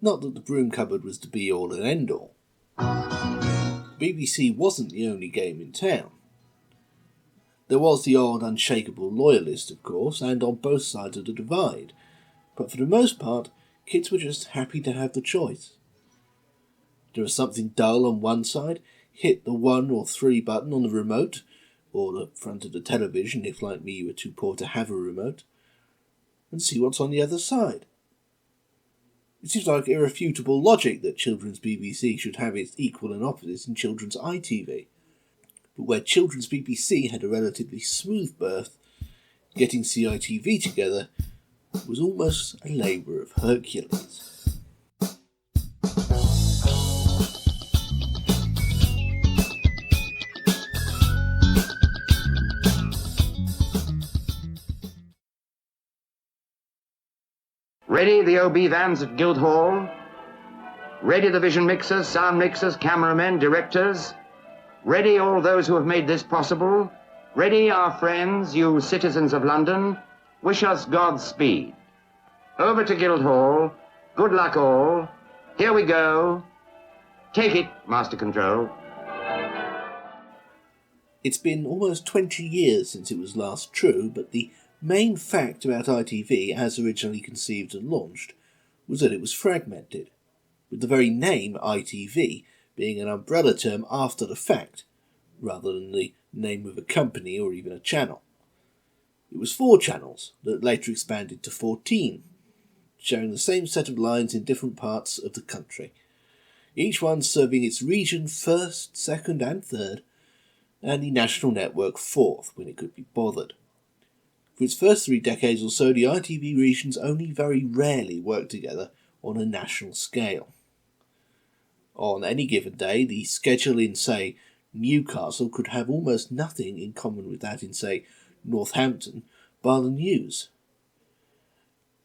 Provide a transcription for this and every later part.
Not that the broom cupboard was the be-all and end-all. The BBC wasn't the only game in town. There was the odd unshakable loyalist, of course, and on both sides of the divide, but for the most part, kids were just happy to have the choice. There was something dull on one side, hit the 1 or 3 button on the remote, or the front of the television if, like me, you were too poor to have a remote, and see what's on the other side. It seems like irrefutable logic that children's BBC should have its equal and opposite in children's ITV. But where children's BBC had a relatively smooth birth, getting CITV together was almost a labour of Hercules. Ready the OB vans at Guildhall. Ready the vision mixers, sound mixers, cameramen, directors. Ready all those who have made this possible. Ready our friends, you citizens of London. Wish us Godspeed. Over to Guildhall. Good luck all. Here we go. Take it, Master Control. It's been almost 20 years since it was last true, but the main fact about ITV, as originally conceived and launched, was that it was fragmented, with the very name ITV being an umbrella term after the fact, rather than the name of a company or even a channel. It was 4 channels that later expanded to 14, sharing the same set of lines in different parts of the country, each one serving its region first, second and third, and the national network fourth when it could be bothered. For its first 3 decades or so, the ITV regions only very rarely worked together on a national scale. On any given day, the schedule in, say, Newcastle could have almost nothing in common with that in, say, Northampton, bar the news,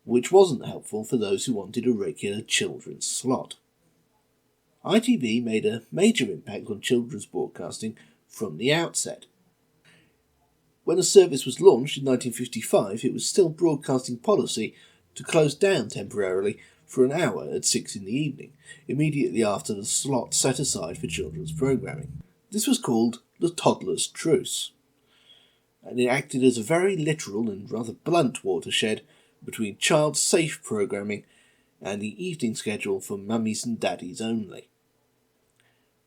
which wasn't helpful for those who wanted a regular children's slot. ITV made a major impact on children's broadcasting from the outset. When the service was launched in 1955, it was still broadcasting policy to close down temporarily for an hour at 6 in the evening, immediately after the slot set aside for children's programming. This was called the Toddler's Truce, and it acted as a very literal and rather blunt watershed between child-safe programming and the evening schedule for mummies and daddies only.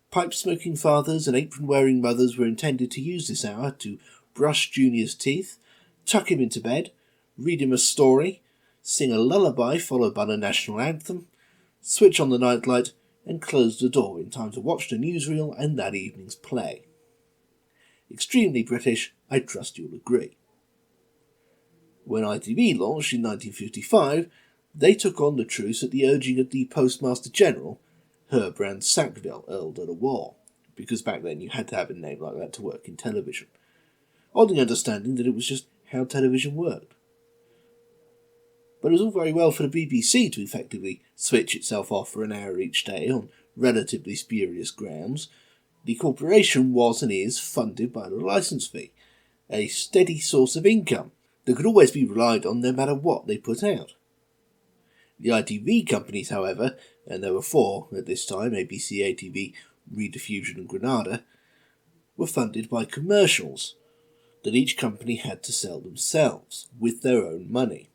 Pipe-smoking fathers and apron-wearing mothers were intended to use this hour to brush Junior's teeth, tuck him into bed, read him a story, sing a lullaby followed by the national anthem, switch on the nightlight, and close the door in time to watch the newsreel and that evening's play. Extremely British, I trust you'll agree. When ITV launched in 1955, they took on the truce at the urging of the Postmaster General, Herbrand Sackville, Earl de la Warr, because back then you had to have a name like that to work in television, oddly understanding that it was just how television worked. But it was all very well for the BBC to effectively switch itself off for an hour each day on relatively spurious grounds. The corporation was and is funded by the licence fee, a steady source of income that could always be relied on no matter what they put out. The ITV companies, however, and there were 4 at this time, ABC, ATV, Rediffusion and Granada, were funded by commercials that each company had to sell themselves, with their own money.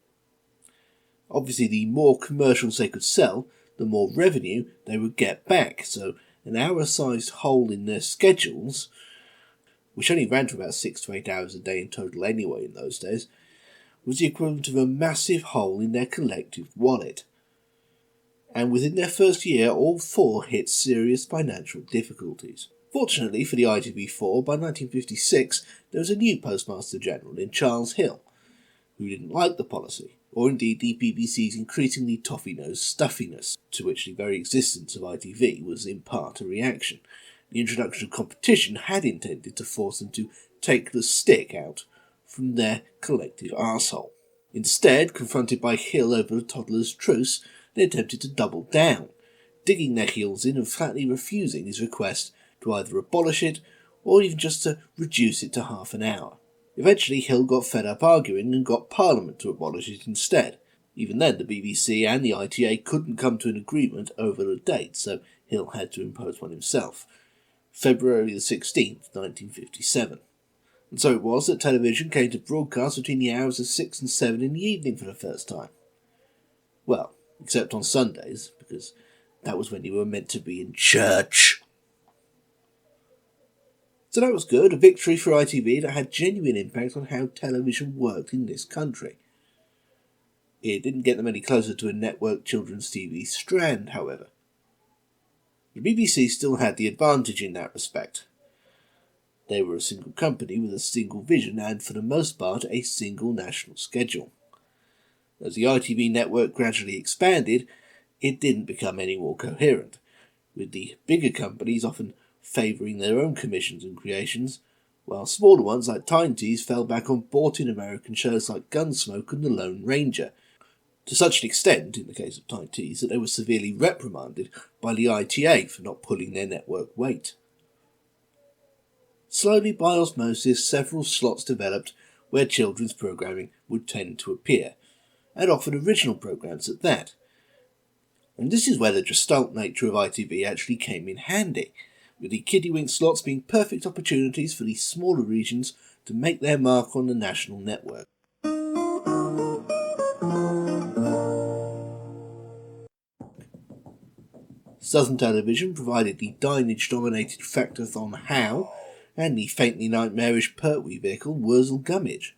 Obviously, the more commercials they could sell, the more revenue they would get back, so an hour-sized hole in their schedules, which only ran to about 6 to 8 hours a day in total anyway in those days, was the equivalent of a massive hole in their collective wallet. And within their first year, all 4 hit serious financial difficulties. Fortunately for the ITV4, by 1956 there was a new Postmaster General in Charles Hill, who didn't like the policy, or indeed the BBC's increasingly toffee-nosed stuffiness, to which the very existence of ITV was in part a reaction. The introduction of competition had intended to force them to take the stick out from their collective arsehole. Instead, confronted by Hill over the Toddler's Truce, they attempted to double down, digging their heels in and flatly refusing his request to either abolish it or even just to reduce it to half an hour. Eventually Hill got fed up arguing and got Parliament to abolish it instead. Even then, the BBC and the ITA couldn't come to an agreement over the date, so Hill had to impose one himself. February the 16th, 1957. And so it was that television came to broadcast between the hours of 6 and 7 in the evening for the first time. Well, except on Sundays, because that was when you were meant to be in church. So that was good, a victory for ITV that had genuine impact on how television worked in this country. It didn't get them any closer to a network children's TV strand, however. The BBC still had the advantage in that respect. They were a single company with a single vision and, for the most part, a single national schedule. As the ITV network gradually expanded, it didn't become any more coherent, with the bigger companies often favouring their own commissions and creations, while smaller ones like Tiny Toons fell back on bought-in American shows like Gunsmoke and The Lone Ranger, to such an extent, in the case of Tiny Toons, that they were severely reprimanded by the ITA for not pulling their network weight. Slowly, by osmosis, several slots developed where children's programming would tend to appear, and often original programmes at that. And this is where the gestalt nature of ITV actually came in handy, with the kiddywink slots being perfect opportunities for these smaller regions to make their mark on the national network. Southern Television provided the Dinage-dominated Factathon How and the faintly nightmarish Pertwee vehicle Wurzel Gummidge.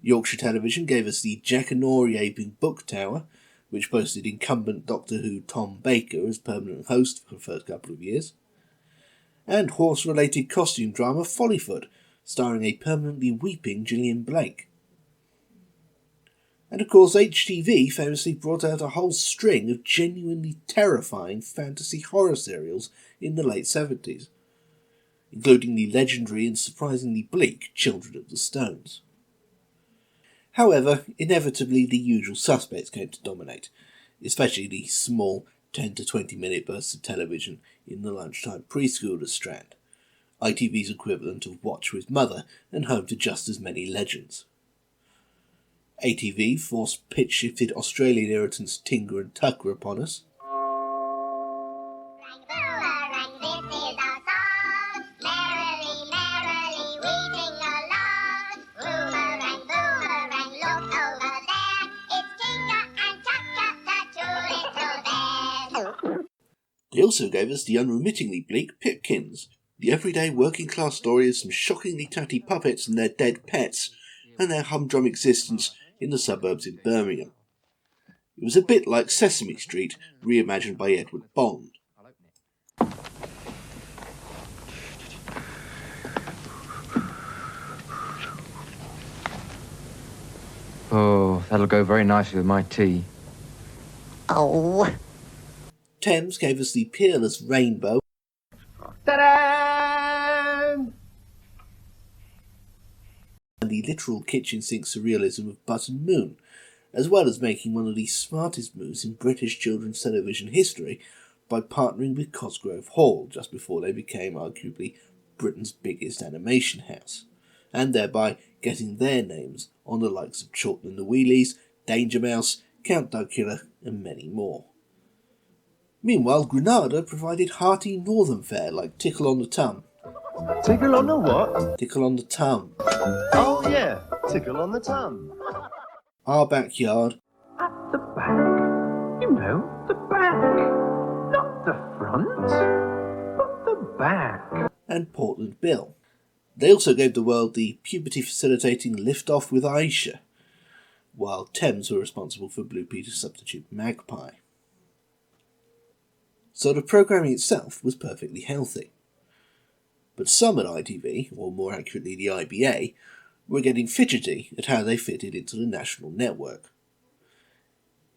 Yorkshire Television gave us the Jackanory aping Book Tower, which boasted incumbent Doctor Who Tom Baker as permanent host for the first couple of years, and horse-related costume drama Follyfoot, starring a permanently weeping Gillian Blake. And of course HTV famously brought out a whole string of genuinely terrifying fantasy horror serials in the late 70s, including the legendary and surprisingly bleak Children of the Stones. However, inevitably the usual suspects came to dominate, especially the small 10 to 20 minute bursts of television in the lunchtime preschooler strand, ITV's equivalent of Watch with Mother and home to just as many legends. ATV forced pitch-shifted Australian irritants Tinger and Tucker upon us. They also gave us the unremittingly bleak Pipkins, the everyday working-class story of some shockingly tatty puppets and their dead pets, and their humdrum existence in the suburbs of Birmingham. It was a bit like Sesame Street, reimagined by Edward Bond. Oh, that'll go very nicely with my tea. Oh. Thames gave us the peerless Rainbow. Ta-da! And the literal kitchen sink surrealism of Button Moon, as well as making one of the smartest moves in British children's television history by partnering with Cosgrove Hall just before they became arguably Britain's biggest animation house, and thereby getting their names on the likes of Chorlton and the Wheelies, Danger Mouse, Count Duckula, and many more. Meanwhile, Granada provided hearty northern fare like Tickle on the Tum. Tickle on the what? Tickle on the Tum. Oh yeah, tickle on the tum. Our Backyard. At the back. You know, the back. Not the front, but the back. And Portland Bill. They also gave the world the puberty-facilitating Lift-Off with Aisha, while Thames were responsible for Blue Peter's substitute Magpie. So the programming itself was perfectly healthy. But some at ITV, or more accurately the IBA, were getting fidgety at how they fitted into the national network.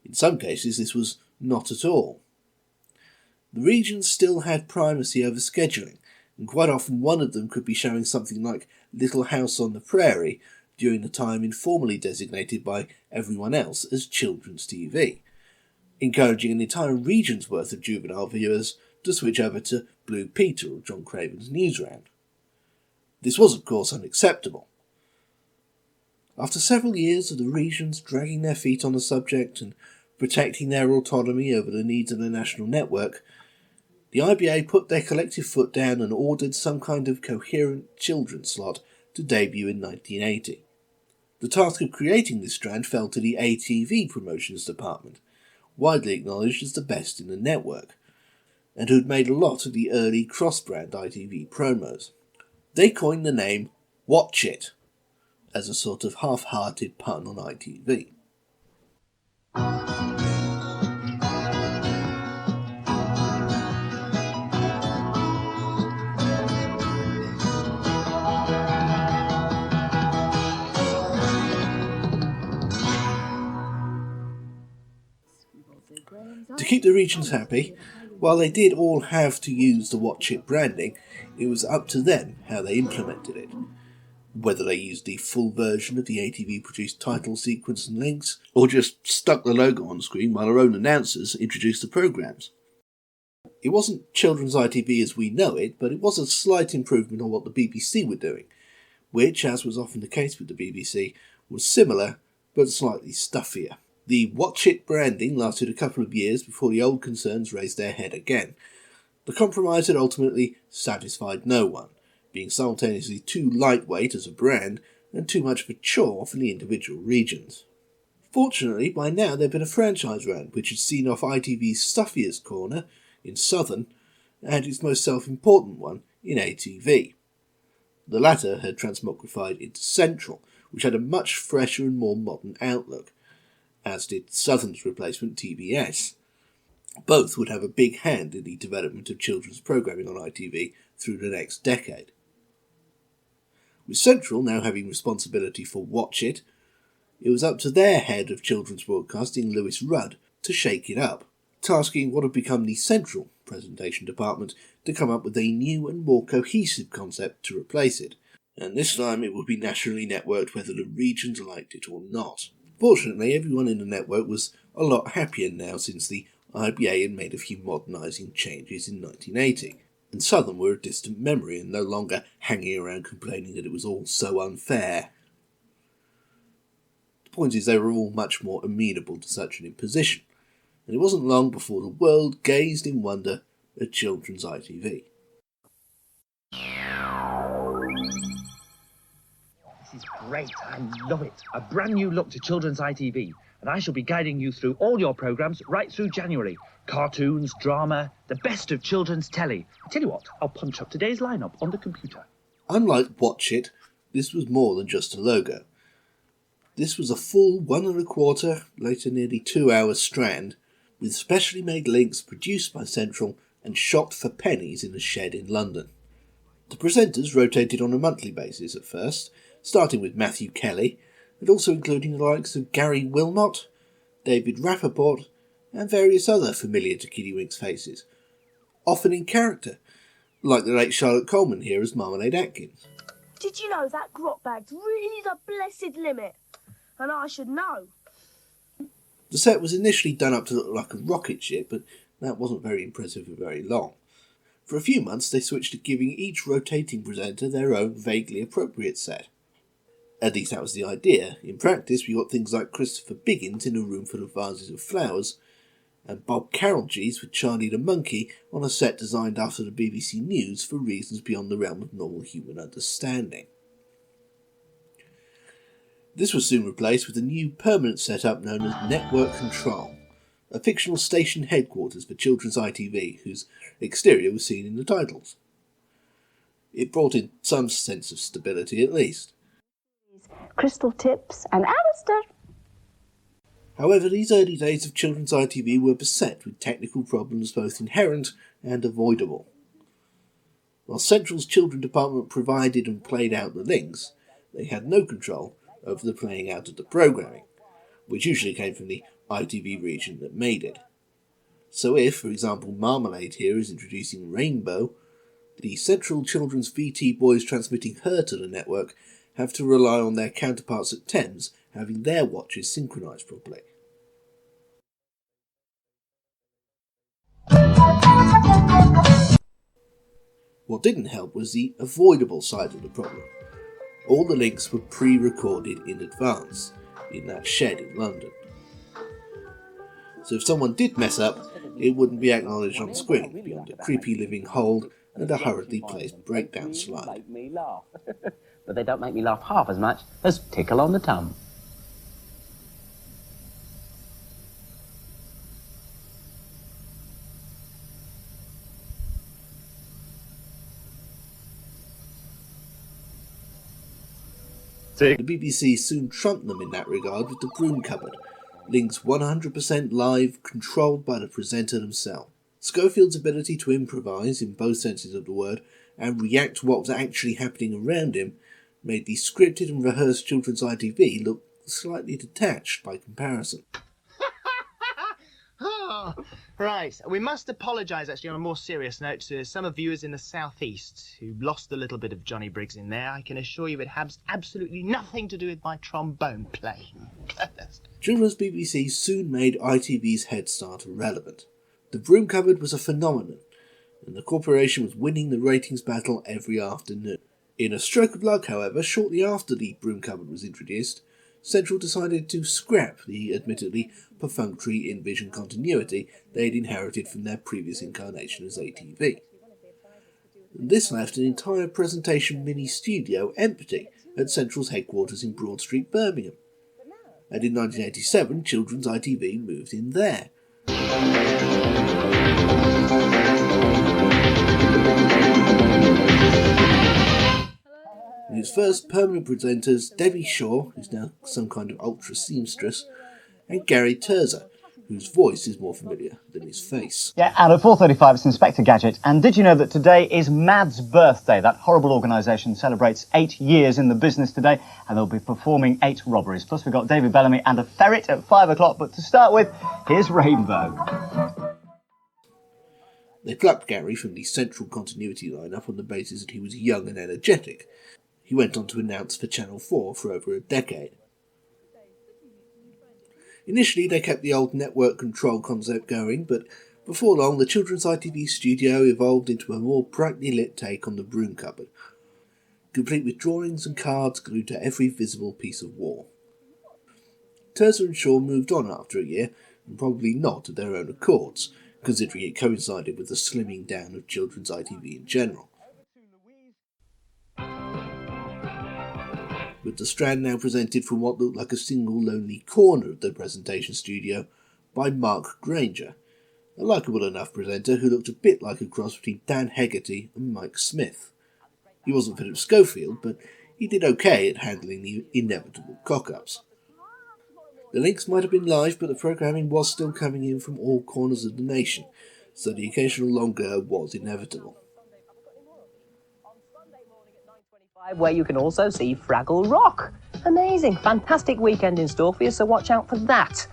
In some cases this was not at all. The regions still had primacy over scheduling, and quite often one of them could be showing something like Little House on the Prairie during the time informally designated by everyone else as children's TV, encouraging an entire region's worth of juvenile viewers to switch over to Blue Peter or John Craven's Newsround. This was, of course, unacceptable. After several years of the regions dragging their feet on the subject and protecting their autonomy over the needs of the national network, the IBA put their collective foot down and ordered some kind of coherent children's slot to debut in 1980. The task of creating this strand fell to the ITV promotions department, widely acknowledged as the best in the network, and who'd made a lot of the early cross-brand ITV promos. They coined the name Watch It, as a sort of half-hearted pun on ITV. To keep the regions happy, while they did all have to use the Watch It branding, it was up to them how they implemented it. Whether they used the full version of the ATV produced title sequence and links, or just stuck the logo on screen while our own announcers introduced the programmes. It wasn't children's ITV as we know it, but it was a slight improvement on what the BBC were doing, which, as was often the case with the BBC, was similar but slightly stuffier. The Watch It branding lasted a couple of years before the old concerns raised their head again. The compromise had ultimately satisfied no one, being simultaneously too lightweight as a brand and too much of a chore for the individual regions. Fortunately, by now there had been a franchise round which had seen off ITV's stuffiest corner in Southern and its most self-important one in ATV. The latter had transmogrified into Central, which had a much fresher and more modern outlook, as did Southern's replacement TBS. Both would have a big hand in the development of children's programming on ITV through the next decade. With Central now having responsibility for Watch It, it was up to their head of children's broadcasting, Lewis Rudd, to shake it up, tasking what had become the Central presentation department to come up with a new and more cohesive concept to replace it, and this time it would be nationally networked whether the regions liked it or not. Fortunately, everyone in the network was a lot happier now since the IBA had made a few modernising changes in 1980, and Southern were a distant memory and no longer hanging around complaining that it was all so unfair. The point is they were all much more amenable to such an imposition, and it wasn't long before the world gazed in wonder at children's ITV. This is great. I love it. A brand new look to children's ITV, and I shall be guiding you through all your programmes right through January. Cartoons, drama, the best of children's telly. I tell you what, I'll punch up today's lineup on the computer. Unlike Watch It, this was more than just a logo. This was a full 1 1/4, later nearly 2 hour strand, with specially made links produced by Central and shot for pennies in a shed in London. The presenters rotated on a monthly basis at first, starting with Matthew Kelly, and also including the likes of Gary Wilmot, David Rappaport, and various other familiar to Kiddywinks faces, often in character, like the late Charlotte Coleman here as Marmalade Atkins. Did you know that grot bag's really the blessed limit? And I should know. The set was initially done up to look like a rocket ship, but that wasn't very impressive for very long. For a few months they switched to giving each rotating presenter their own vaguely appropriate set. At least that was the idea. In practice we got things like Christopher Biggins in a room full of vases of flowers, and Bob Carolgees with Charlie the Monkey on a set designed after the BBC News for reasons beyond the realm of normal human understanding. This was soon replaced with a new permanent setup known as Network Control, a fictional station headquarters for children's ITV whose exterior was seen in the titles. It brought in some sense of stability at least. Crystal Tips and Alistair. However, these early days of children's ITV were beset with technical problems both inherent and avoidable. While Central's children department provided and played out the links, they had no control over the playing out of the programming, which usually came from the ITV region that made it. So if, for example, Marmalade here is introducing Rainbow, the Central Children's VT boys transmitting her to the network have to rely on their counterparts at Thames having their watches synchronised properly. What didn't help was the avoidable side of the problem. All the links were pre-recorded in advance, in that shed in London. So if someone did mess up, it wouldn't be acknowledged on screen, beyond a creepy living hold and a hurriedly placed breakdown slide. But they don't make me laugh half as much as Tickle on the Tum. The BBC soon trumped them in that regard with the Broom Cupboard, links 100% live, controlled by the presenter themselves. Schofield's ability to improvise, in both senses of the word, and react to what was actually happening around him made the scripted and rehearsed children's ITV look slightly detached by comparison. Oh, right. We must apologise, actually, on a more serious note, to some of viewers in the southeast who lost a little bit of Johnny Briggs in there. I can assure you it has absolutely nothing to do with my trombone playing. Children's BBC soon made ITV's head start irrelevant. The Broom Cupboard was a phenomenon, and the corporation was winning the ratings battle every afternoon. In a stroke of luck, however, shortly after the Broom Cupboard was introduced, Central decided to scrap the admittedly perfunctory invention continuity they had inherited from their previous incarnation as ITV. This left an entire presentation mini-studio empty at Central's headquarters in Broad Street, Birmingham. And in 1987, Children's ITV moved in there. Its first permanent presenters, Debbie Shaw, who's now some kind of ultra seamstress, and Gary Terza, whose voice is more familiar than his face. Yeah, and at 4:35 it's Inspector Gadget. And did you know that today is MAD's birthday? That horrible organisation celebrates 8 years in the business today, and they'll be performing 8 robberies. Plus we've got David Bellamy and a ferret at 5 o'clock. But to start with, here's Rainbow. They plucked Gary from the Central continuity lineup on the basis that he was young and energetic. He went on to announce for Channel 4 for over a decade. Initially, they kept the old network control concept going, but before long, the Children's ITV studio evolved into a more brightly lit take on the Broom Cupboard, complete with drawings and cards glued to every visible piece of wall. Terza and Shaw moved on after a year, and probably not of their own accords, considering it coincided with the slimming down of Children's ITV in general. With the strand now presented from what looked like a single lonely corner of the presentation studio by Mark Granger, a likeable enough presenter who looked a bit like a cross between Dan Hegarty and Mike Smith. He wasn't Philip Schofield, but he did okay at handling the inevitable cock-ups. The links might have been live, but the programming was still coming in from all corners of the nation, so the occasional longer was inevitable. Where you can also see Fraggle Rock. Amazing, fantastic weekend in store for you, so watch out for that.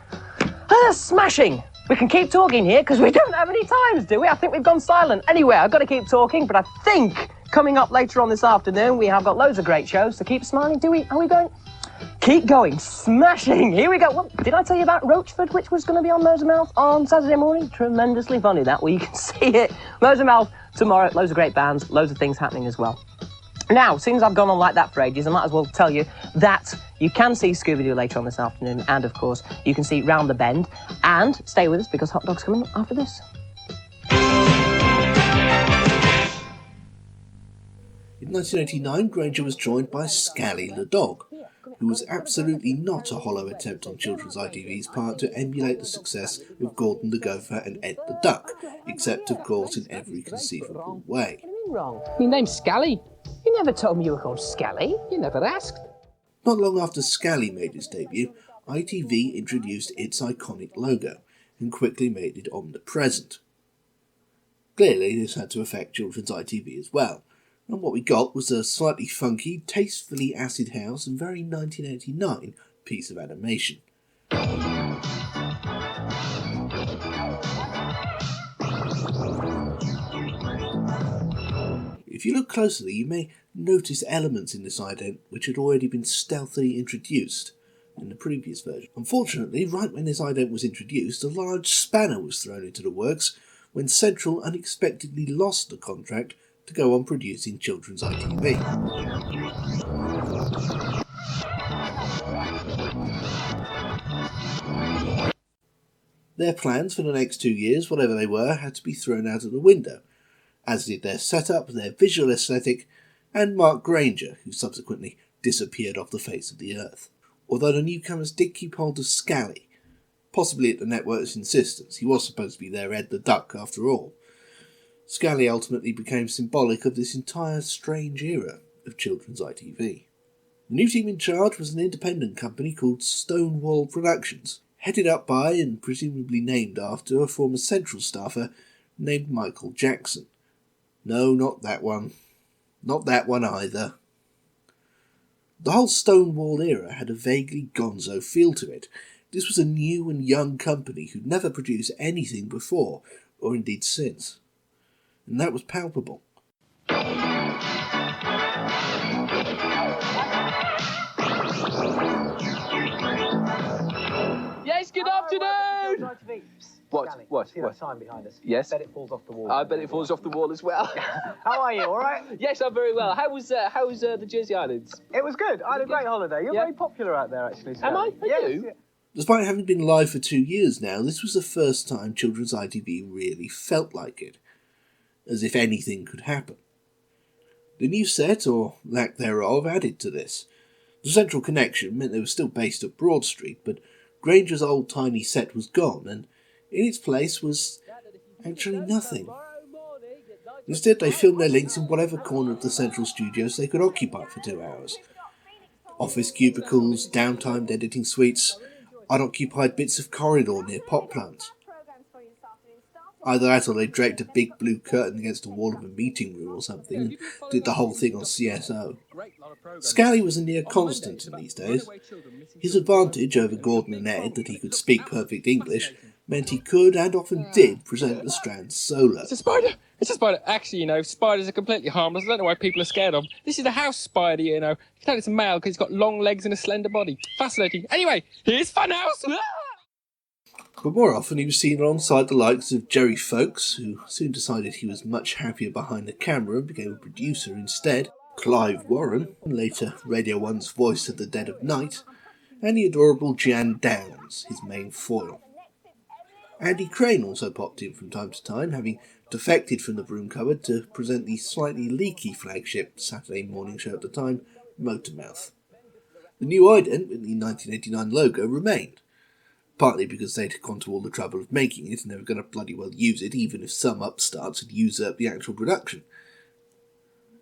Smashing! We can keep talking here because we don't have any times, do we? I think we've gone silent. Anyway, I've got to keep talking, but I think coming up later on this afternoon, we have got loads of great shows, so keep smiling. Are we going? Keep going. Smashing. Here we go. Well, did I tell you about Roachford, which was going to be on Motormouth on Saturday morning? Tremendously funny that week. You can see it. Motormouth tomorrow. Loads of great bands. Loads of things happening as well. Now, since I've gone on like that for ages, I might as well tell you that you can see Scooby-Doo later on this afternoon, and of course, you can see Round the Bend, and stay with us because Hot Dog's coming after this. In 1989, Granger was joined by Scally the dog, who was absolutely not a hollow attempt on Children's ITV's part to emulate the success of Gordon the Gopher and Ed the Duck, except, of course, in every conceivable way. Wrong. Your name's Scally. You never told me you were called Scally. You never asked. Not long after Scally made his debut, ITV introduced its iconic logo and quickly made it omnipresent. Clearly, this had to affect Children's ITV as well, and what we got was a slightly funky, tastefully acid house and very 1989 piece of animation. If you look closely, you may notice elements in this ident which had already been stealthily introduced in the previous version. Unfortunately, right when this ident was introduced, a large spanner was thrown into the works when Central unexpectedly lost the contract to go on producing Children's ITV. Their plans for the next 2 years, whatever they were, had to be thrown out of the window, as did their setup, their visual aesthetic, and Mark Granger, who subsequently disappeared off the face of the earth. Although the newcomers did keep hold of Scally, possibly at the network's insistence. He was supposed to be their Ed the Duck after all. Scally ultimately became symbolic of this entire strange era of children's ITV. The new team in charge was an independent company called Stonewall Productions, headed up by and presumably named after a former Central staffer named Michael Jackson. No, not that one. Not that one either. The whole Stonewall era had a vaguely gonzo feel to it. This was a new and young company who'd never produced anything before, or indeed since. And that was palpable. Yes, good afternoon! What? See that sign behind us? Yes. I bet it falls off the wall. I bet it falls off the wall as well. How are you, all right? Yes, I'm very well. How was the Jersey Islands? It was good. I had a great holiday. You're Yeah. very popular out there, actually. Am I? Are Yes, you? yeah. Despite having been live for 2 years now, this was the first time children's ITV really felt like it, as if anything could happen. The new set, or lack thereof, added to this. The central connection meant they were still based at Broad Street, but Granger's old tiny set was gone, and in its place was actually nothing. Instead, they filmed their links in whatever corner of the central studios they could occupy for 2 hours. Office cubicles, downtimed editing suites, unoccupied bits of corridor near pot plants. Either that or they draped a big blue curtain against the wall of a meeting room or something and did the whole thing on CSO. Scally was a near constant in these days. His advantage over Gordon and Ed, that he could speak perfect English, meant he could and often did present the strands solo. It's a spider! It's a spider. Actually, spiders are completely harmless. I don't know why people are scared of them. This is a house spider, You can tell it's a male because it's got long legs and a slender body. Fascinating. Anyway, here's Funhouse! But more often he was seen alongside the likes of Jerry Folks, who soon decided he was much happier behind the camera and became a producer instead, Clive Warren, later Radio 1's voice at the dead of night, and the adorable Jan Downs, his main foil. Andy Crane also popped in from time to time, having defected from the broom cupboard to present the slightly leaky flagship Saturday morning show at the time, Motormouth. The new ident with the 1989 logo remained, partly because they'd gone to all the trouble of making it and they were going to bloody well use it even if some upstarts had usurped the actual production.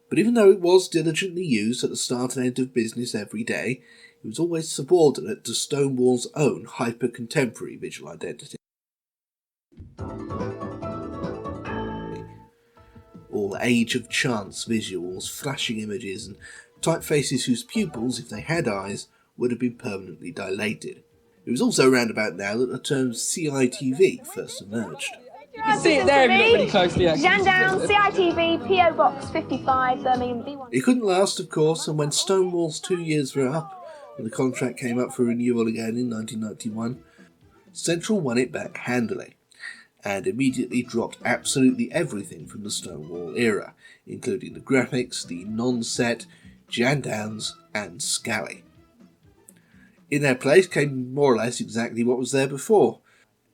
But even though it was diligently used at the start and end of business every day, it was always subordinate to Stonewall's own hyper-contemporary visual identity. All age of chance visuals, flashing images, and typefaces whose pupils, if they had eyes, would have been permanently dilated. It was also around about now that the term CITV first emerged. You can see it there if you look really closely, actually. Jan Downs, CITV, PO Box 55, Birmingham B1. It couldn't last, of course, and when Stonewall's 2 years were up, and the contract came up for renewal again in 1991, Central won it back handily, and immediately dropped absolutely everything from the Stonewall era, including the graphics, the non-set, Jan Downs, and Scally. In their place came more or less exactly what was there before.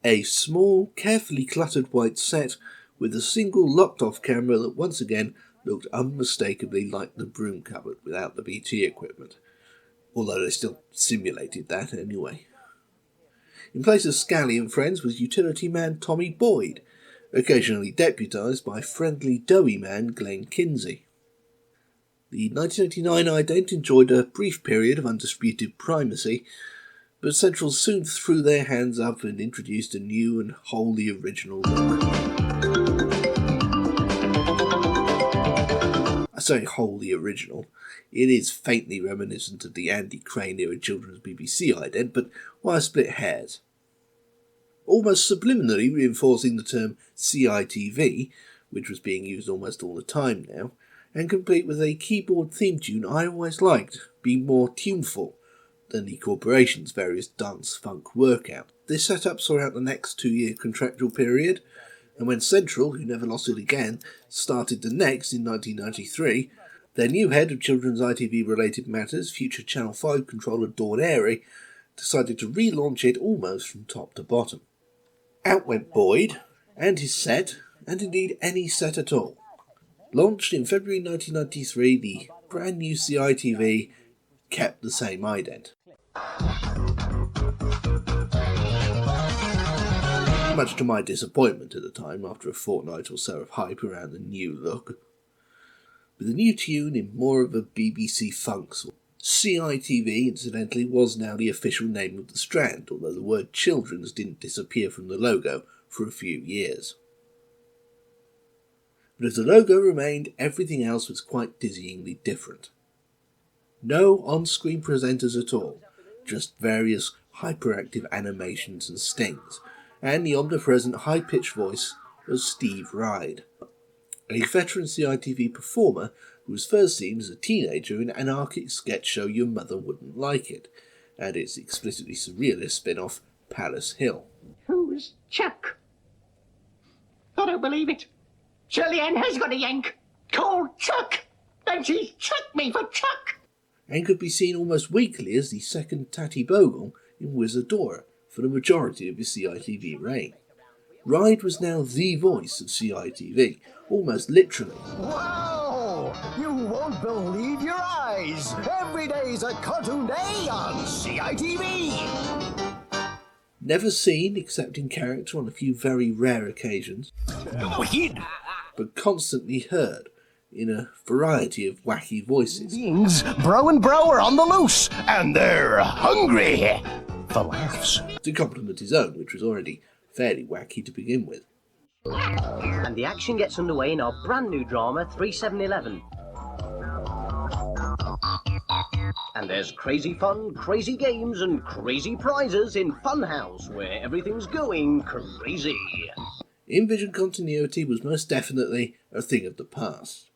A small, carefully cluttered white set with a single locked-off camera that once again looked unmistakably like the broom cupboard without the BT equipment, although they still simulated that anyway. In place of Scally and friends was utility man Tommy Boyd, occasionally deputised by friendly doughy man Glenn Kinsey. The 1989 ident enjoyed a brief period of undisputed primacy, but Central soon threw their hands up and introduced a new and wholly original look. I say wholly original. It is faintly reminiscent of the Andy Crane era children's BBC ident, but why split hairs? Almost subliminally reinforcing the term CITV, which was being used almost all the time now, and complete with a keyboard theme tune I always liked, being more tuneful than the corporation's various dance-funk workout. This setup saw out the next 2-year contractual period, and when Central, who never lost it again, started the next in 1993, their new head of children's ITV-related matters, future Channel 5 controller Dawn Airy, decided to relaunch it almost from top to bottom. Out went Boyd, and his set, and indeed any set at all. Launched in February 1993, the brand new CITV kept the same ident. Much to my disappointment at the time, after a fortnight or so of hype around the new look. With a new tune in more of a BBC funk sort. CITV, incidentally, was now the official name of the Strand, although the word children's didn't disappear from the logo for a few years. But if the logo remained, everything else was quite dizzyingly different. No on-screen presenters at all, just various hyperactive animations and stings, and the omnipresent high-pitched voice of Steve Ride, a veteran CITV performer who was first seen as a teenager in an anarchic sketch show Your Mother Wouldn't Like It, and its explicitly surrealist spin-off Palace Hill. Who's Chuck? I don't believe it. Shirley Ann has got a yank. Call Chuck. And she's chucked me for Chuck. And could be seen almost weekly as the second Tatty Bogle in Wizardora for the majority of his CITV reign. Ride was now the voice of CITV, almost literally. Wow! You won't believe your eyes! Every day's a cartoon day on CITV! Never seen except in character on a few very rare occasions. Wicked! But constantly heard in a variety of wacky voices. Beings, Bro and Bro are on the loose, and they're hungry for laughs. To complement his own, which was already fairly wacky to begin with. And the action gets underway in our brand new drama 3711. And there's crazy fun, crazy games and crazy prizes in Funhouse, where everything's going crazy. In-vision continuity was most definitely a thing of the past.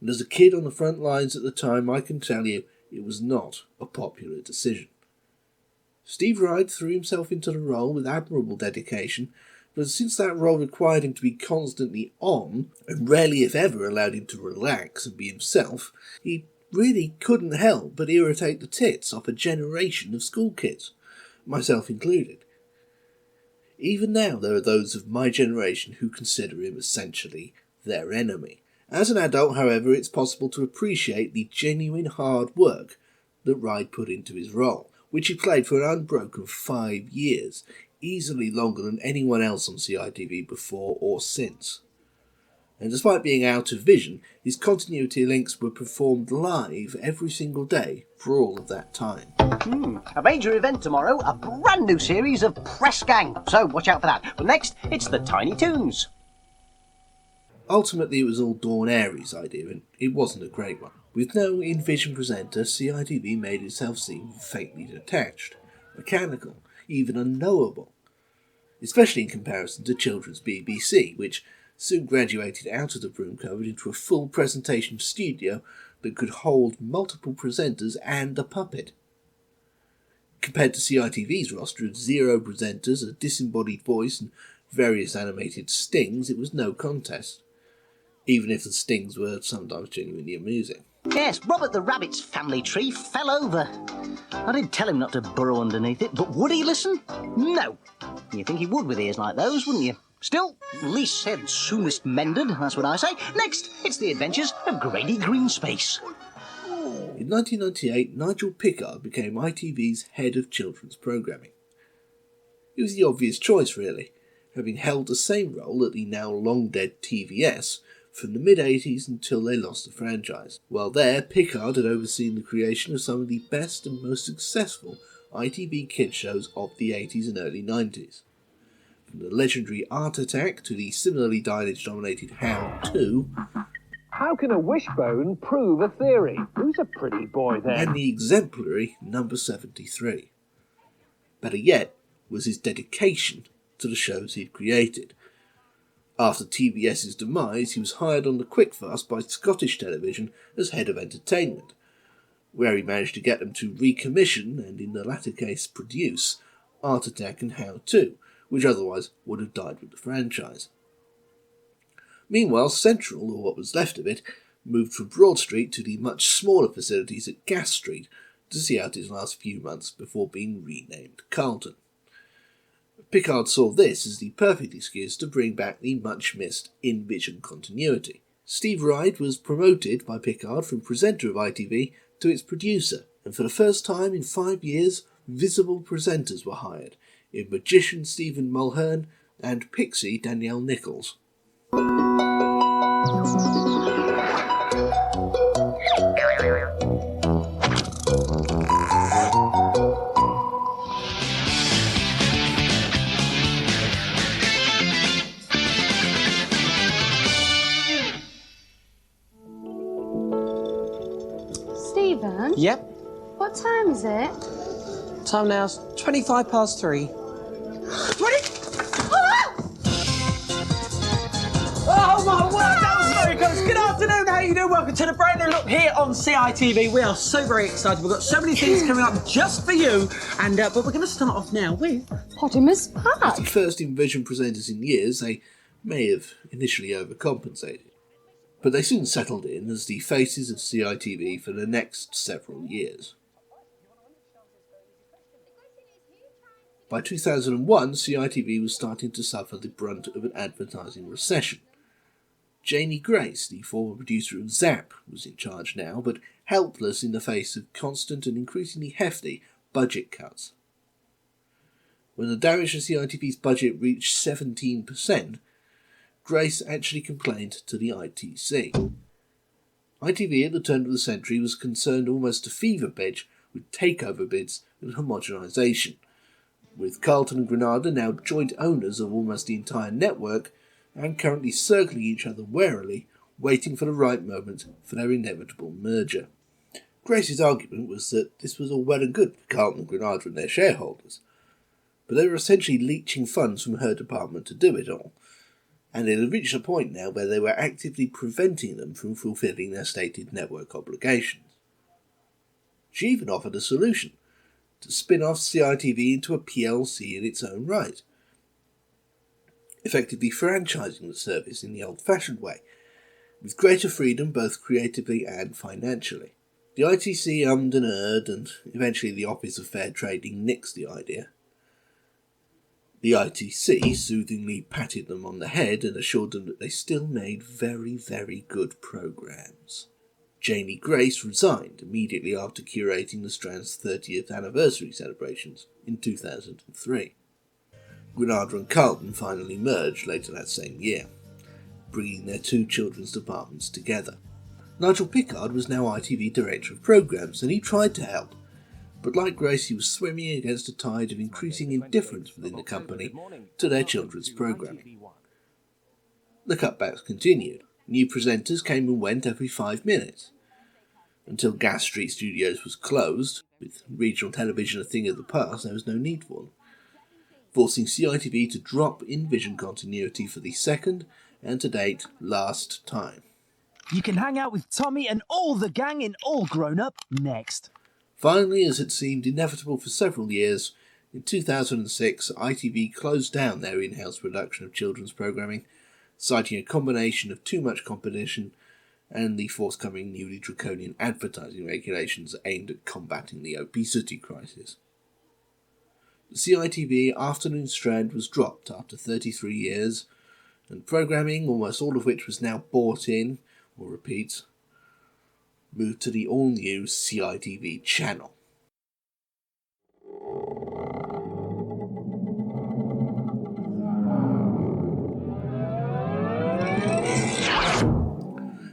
And as a kid on the front lines at the time, I can tell you it was not a popular decision. Steve Ride threw himself into the role with admirable dedication, but since that role required him to be constantly on, and rarely if ever allowed him to relax and be himself, he really couldn't help but irritate the tits off a generation of school kids, myself included. Even now there are those of my generation who consider him essentially their enemy. As an adult, however, it's possible to appreciate the genuine hard work that Ride put into his role, which he played for an unbroken 5 years, easily longer than anyone else on CITV before or since. And despite being out of vision, his continuity links were performed live every single day for all of that time. A major event tomorrow, a brand new series of Press Gang, so watch out for that. But next, it's the Tiny Toons. Ultimately, it was all Dawn Aries' idea, and it wasn't a great one. With no in-vision presenter, CITV made itself seem faintly detached, mechanical, even unknowable, especially in comparison to children's BBC, which soon graduated out of the broom cupboard into a full presentation studio that could hold multiple presenters and a puppet. Compared to CITV's roster of 0 presenters, a disembodied voice and various animated stings, it was no contest, even if the stings were sometimes genuinely amusing. Yes, Robert the Rabbit's family tree fell over. I did tell him not to burrow underneath it, but would he listen? No. You'd think he would with ears like those, wouldn't you? Still, least said, soonest mended, that's what I say. Next, it's the adventures of Grady Greenspace. In 1998, Nigel Pickard became ITV's head of children's programming. It was the obvious choice, really, having held the same role at the now long-dead TVS from the mid-80s until they lost the franchise. While there, Pickard had overseen the creation of some of the best and most successful ITV kids shows of the 80s and early 90s. From the legendary Art Attack to the similarly Dinage-dominated How To, How can a wishbone prove a theory? Who's a pretty boy then? and the exemplary Number 73. Better yet was his dedication to the shows he'd created. After TBS's demise, he was hired on the quickfast by Scottish Television as head of entertainment, where he managed to get them to recommission, and in the latter case produce, Art Attack and How To, which otherwise would have died with the franchise. Meanwhile, Central, or what was left of it, moved from Broad Street to the much smaller facilities at Gas Street to see out his last few months before being renamed Carlton. Pickard saw this as the perfect excuse to bring back the much-missed in-vision continuity. Steve Ride was promoted by Pickard from presenter of ITV to its producer, and for the first time in 5 years, visible presenters were hired, in magician Stephen Mulhern and pixie Danielle Nichols. Stephen? Yep. What time is it? Time now's 3:25. Oh my word, that was very close. Good afternoon, how you doing? Welcome to the brand new look here on CITV. We are so very excited. We've got so many things coming up just for you. And but we're going to start off now with Potamus Park. As the first in-vision presenters in years, they may have initially overcompensated. But they soon settled in as the faces of CITV for the next several years. By 2001, CITV was starting to suffer the brunt of an advertising recession. Janie Grace, the former producer of Zap, was in charge now, but helpless in the face of constant and increasingly hefty budget cuts. When the damage to CITV's budget reached 17%, Grace actually complained to the ITC. ITV at the turn of the century was concerned almost to fever pitch with takeover bids and homogenisation, with Carlton and Granada now joint owners of almost the entire network and currently circling each other warily, waiting for the right moment for their inevitable merger. Grace's argument was that this was all well and good for Carlton and Granada and their shareholders, but they were essentially leeching funds from her department to do it all, and it had reached a point now where they were actively preventing them from fulfilling their stated network obligations. She even offered a solution: to spin off CITV into a PLC in its own right, effectively franchising the service in the old-fashioned way, with greater freedom both creatively and financially. The ITC ummed and erred, and eventually the Office of Fair Trading nixed the idea. The ITC soothingly patted them on the head and assured them that they still made very, very good programmes. Janie Grace resigned immediately after curating the Strand's 30th anniversary celebrations in 2003. Granada and Carlton finally merged later that same year, bringing their two children's departments together. Nigel Pickard was now ITV Director of Programmes, and he tried to help, but like Grace, he was swimming against a tide of increasing indifference within the company to their children's programming. The cutbacks continued. New presenters came and went every 5 minutes. Until Gas Street Studios was closed, with regional television a thing of the past, there was no need for them, forcing CITV to drop in-vision continuity for the second, and to date, last time. You can hang out with Tommy and all the gang in All Grown Up next. Finally, as it seemed inevitable for several years, in 2006 ITV closed down their in-house production of children's programming, citing a combination of too much competition and the forthcoming newly draconian advertising regulations aimed at combating the obesity crisis. The CITV afternoon strand was dropped after 33 years, and programming, almost all of which was now bought in, or repeats, moved to the all-new CITV channel.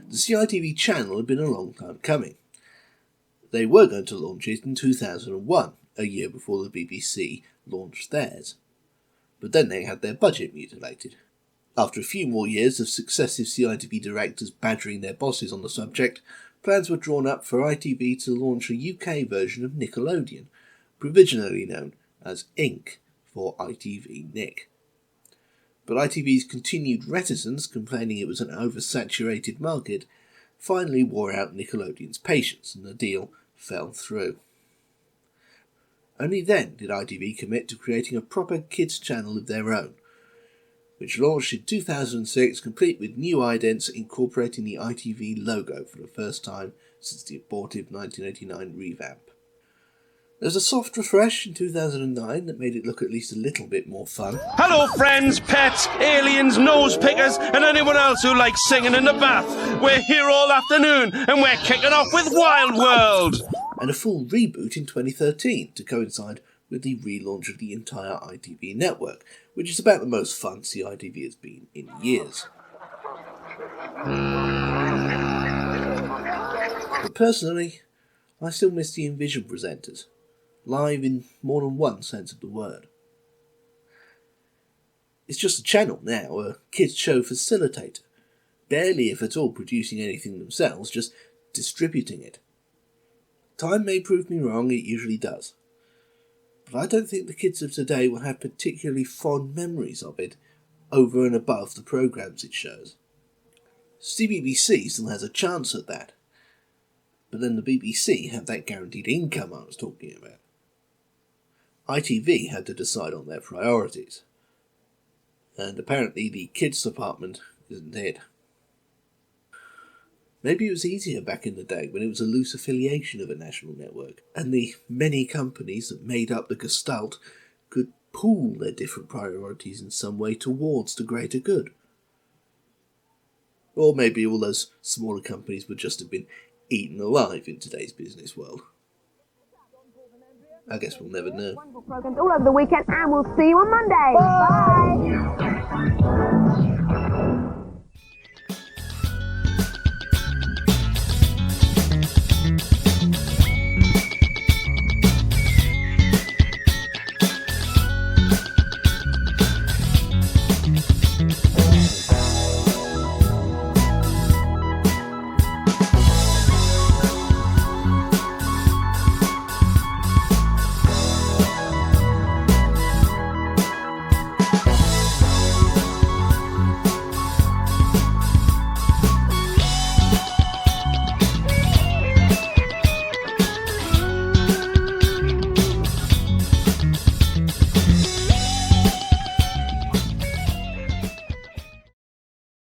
The CITV channel had been a long time coming. They were going to launch it in 2001, a year before the BBC launched theirs. But then they had their budget mutilated. After a few more years of successive CITV directors badgering their bosses on the subject, plans were drawn up for ITV to launch a UK version of Nickelodeon, provisionally known as Inc. for ITV Nick. But ITV's continued reticence, complaining it was an oversaturated market, finally wore out Nickelodeon's patience, and the deal fell through. Only then did ITV commit to creating a proper kids channel of their own, which launched in 2006, complete with new idents incorporating the ITV logo for the first time since the abortive 1989 revamp. There was a soft refresh in 2009 that made it look at least a little bit more fun. Hello friends, pets, aliens, nose pickers and anyone else who likes singing in the bath. We're here all afternoon and we're kicking off with Wild World. And a full reboot in 2013 to coincide with the relaunch of the entire ITV network, which is about the most fun CITV has been in years. But personally, I still miss the invention presenters, live in more than one sense of the word. It's just a channel now, a kids' show facilitator, barely if at all producing anything themselves, just distributing it. Time may prove me wrong, it usually does. But I don't think the kids of today will have particularly fond memories of it over and above the programmes it shows. CBBC still has a chance at that. But then the BBC have that guaranteed income I was talking about. ITV had to decide on their priorities. And apparently the kids department isn't it. Maybe it was easier back in the day when it was a loose affiliation of a national network, and the many companies that made up the Gestalt could pool their different priorities in some way towards the greater good. Or maybe all those smaller companies would just have been eaten alive in today's business world. I guess we'll never know. Programs all over the weekend, and we'll see you on Monday. Bye.